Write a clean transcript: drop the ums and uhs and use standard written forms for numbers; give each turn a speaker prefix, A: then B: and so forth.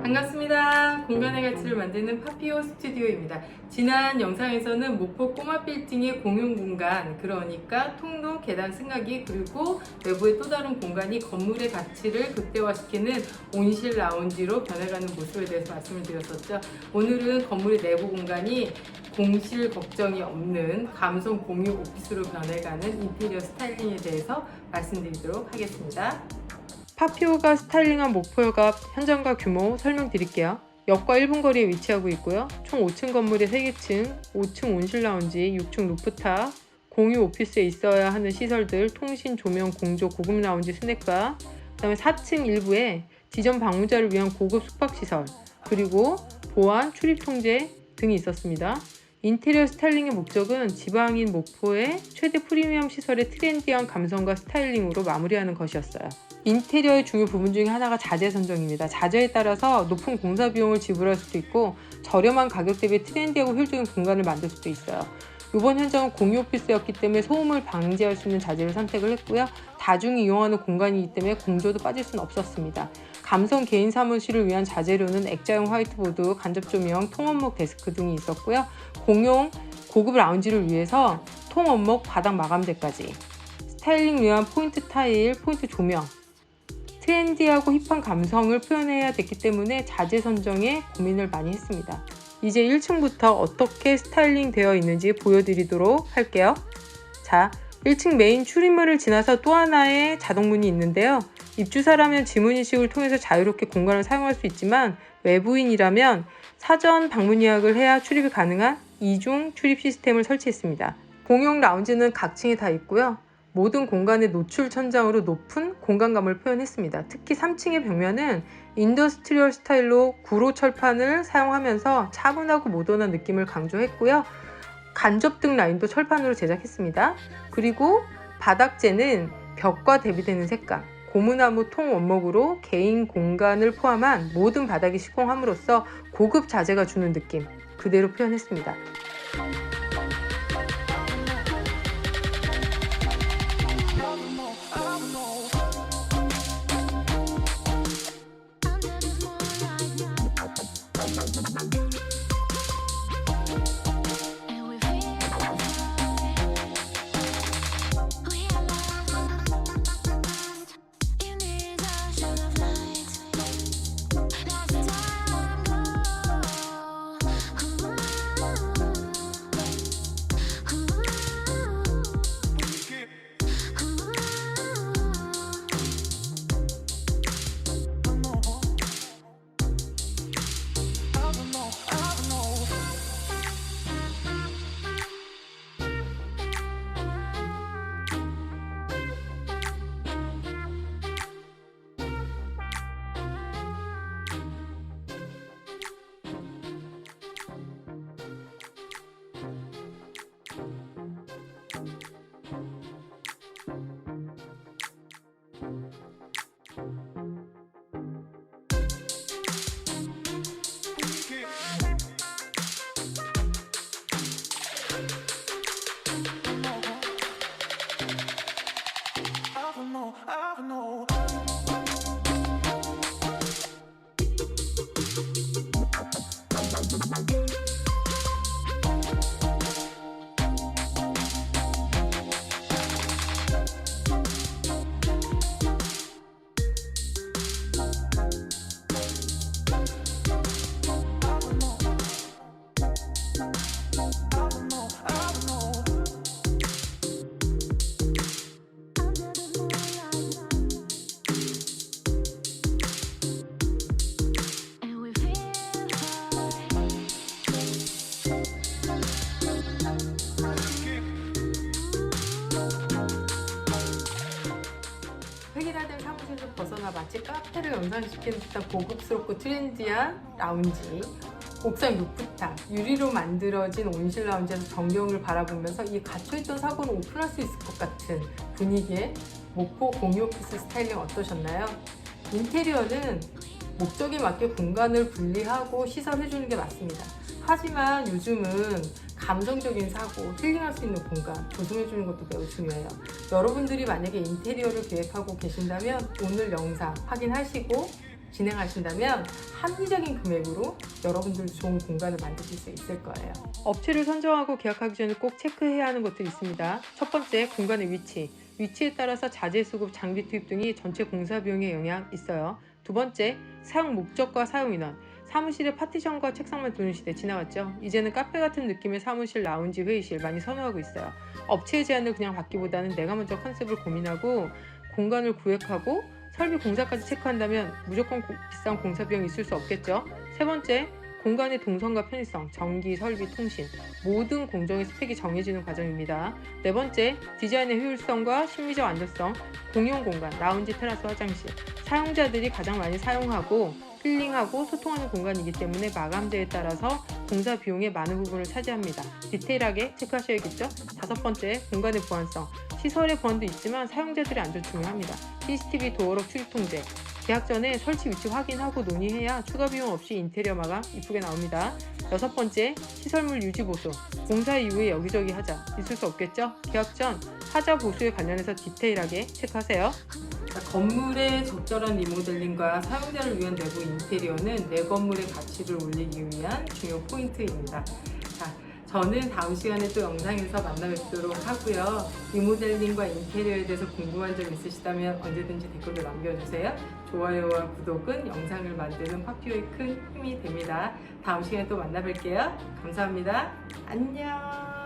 A: 반갑습니다. 공간의 가치를 만드는 파피오 스튜디오입니다. 지난 영상에서는 목포 꼬마 빌딩의 공용 공간, 그러니까 통로, 계단 승하기, 그리고 외부의 또 다른 공간이 건물의 가치를 극대화시키는 온실 라운지로 변해가는 모습에 대해서 말씀을 드렸었죠. 오늘은 건물의 내부 공간이 공실 걱정이 없는 감성 공유 오피스로 변해가는 인테리어 스타일링에 대해서 말씀드리도록 하겠습니다. 파피오가 스타일링한 목포역 현장과 규모 설명드릴게요. 역과 1분 거리에 위치하고 있고요. 총 5층 건물의 3개층, 5층 온실 라운지, 6층 루프탑, 공유 오피스에 있어야 하는 시설들, 통신, 조명, 공조, 고급 라운지, 스낵바, 그 다음에 4층 일부에 지점 방문자를 위한 고급 숙박시설, 그리고 보안, 출입 통제 등이 있었습니다. 인테리어 스타일링의 목적은 지방인 목포의 최대 프리미엄 시설의 트렌디한 감성과 스타일링으로 마무리하는 것이었어요. 인테리어의 중요 부분 중에 하나가 자재 선정입니다. 자재에 따라서 높은 공사 비용을 지불할 수도 있고 저렴한 가격 대비 트렌디하고 효율적인 공간을 만들 수도 있어요. 이번 현장은 공유 오피스였기 때문에 소음을 방지할 수 있는 자재를 선택을 했고요. 다중이 이용하는 공간이기 때문에 공조도 빠질 수는 없었습니다. 감성 개인 사무실을 위한 자재로는 액자형 화이트보드, 간접 조명, 통원목 데스크 등이 있었고요. 공용 고급 라운지를 위해서 통원목 바닥 마감재까지, 스타일링 위한 포인트 타일, 포인트 조명, 트렌디하고 힙한 감성을 표현해야 됐기 때문에 자재 선정에 고민을 많이 했습니다. 이제 1층부터 어떻게 스타일링 되어 있는지 보여드리도록 할게요. 자, 1층 메인 출입문을 지나서 또 하나의 자동문이 있는데요. 입주사라면 지문인식을 통해서 자유롭게 공간을 사용할 수 있지만 외부인이라면 사전 방문 예약을 해야 출입이 가능한 2중 출입 시스템을 설치했습니다. 공용 라운지는 각 층에 다 있고요. 모든 공간의 노출 천장으로 높은 공간감을 표현했습니다. 특히 3층의 벽면은 인더스트리얼 스타일로 구로 철판을 사용하면서 차분하고 모던한 느낌을 강조했고요. 간접등 라인도 철판으로 제작했습니다. 그리고 바닥재는 벽과 대비되는 색감, 고무나무 통 원목으로 개인 공간을 포함한 모든 바닥이 시공함으로써 고급 자재가 주는 느낌 그대로 표현했습니다. 획일화된 사무실에서 벗어나 마치 카페를 연상시키는 듯한 고급스럽고 트렌디한 라운지, 옥상 루프탑, 유리로 만들어진 온실 라운지에서 전경을 바라보면서 이 갇혀있던 사고를 오픈할 수 있을 것 같은 분위기의 목포 공유 오피스 스타일링 어떠셨나요? 인테리어는 목적에 맞게 공간을 분리하고 시설해주는 게 맞습니다. 하지만 요즘은 감성적인 사고, 힐링할 수 있는 공간 조성해주는 것도 매우 중요해요. 여러분들이 만약에 인테리어를 계획하고 계신다면 오늘 영상 확인하시고 진행하신다면 합리적인 금액으로 여러분들 좋은 공간을 만드실 수 있을 거예요. 업체를 선정하고 계약하기 전에 꼭 체크해야 하는 것들이 있습니다. 첫 번째, 공간의 위치. 위치에 따라서 자재 수급, 장비 투입 등이 전체 공사 비용에 영향 있어요. 두 번째, 사용 목적과 사용 인원. 사무실에 파티션과 책상만 두는 시대 지나갔죠. 이제는 카페 같은 느낌의 사무실, 라운지, 회의실 많이 선호하고 있어요. 업체의 제안을 그냥 받기보다는 내가 먼저 컨셉을 고민하고 공간을 구획하고 설비 공사까지 체크한다면 무조건 비싼 공사 비용이 있을 수 없겠죠. 세 번째, 공간의 동선과 편의성, 전기, 설비, 통신 모든 공정의 스펙이 정해지는 과정입니다. 네 번째, 디자인의 효율성과 심리적 안정성, 공용 공간, 라운지, 테라스, 화장실 사용자들이 가장 많이 사용하고 힐링하고 소통하는 공간이기 때문에 마감재에 따라서 공사 비용의 많은 부분을 차지합니다. 디테일하게 체크하셔야겠죠? 다섯 번째, 공간의 보안성. 시설의 보안도 있지만 사용자들의 안전 중요합니다. CCTV, 도어록, 출입 통제. 계약 전에 설치 위치 확인하고 논의해야 추가 비용 없이 인테리어 마감 이쁘게 나옵니다. 여섯 번째, 시설물 유지 보수. 공사 이후에 여기저기 하자. 있을 수 없겠죠? 계약 전 하자 보수에 관련해서 디테일하게 체크하세요. 건물의 적절한 리모델링과 사용자를 위한 내부 인테리어는 내 건물의 가치를 올리기 위한 중요 포인트입니다. 자, 저는 다음 시간에 또 영상에서 만나 뵙도록 하고요. 리모델링과 인테리어에 대해서 궁금한 점 있으시다면 언제든지 댓글로 남겨주세요. 좋아요와 구독은 영상을 만드는 파피오의 큰 힘이 됩니다. 다음 시간에 또 만나 뵐게요. 감사합니다. 안녕.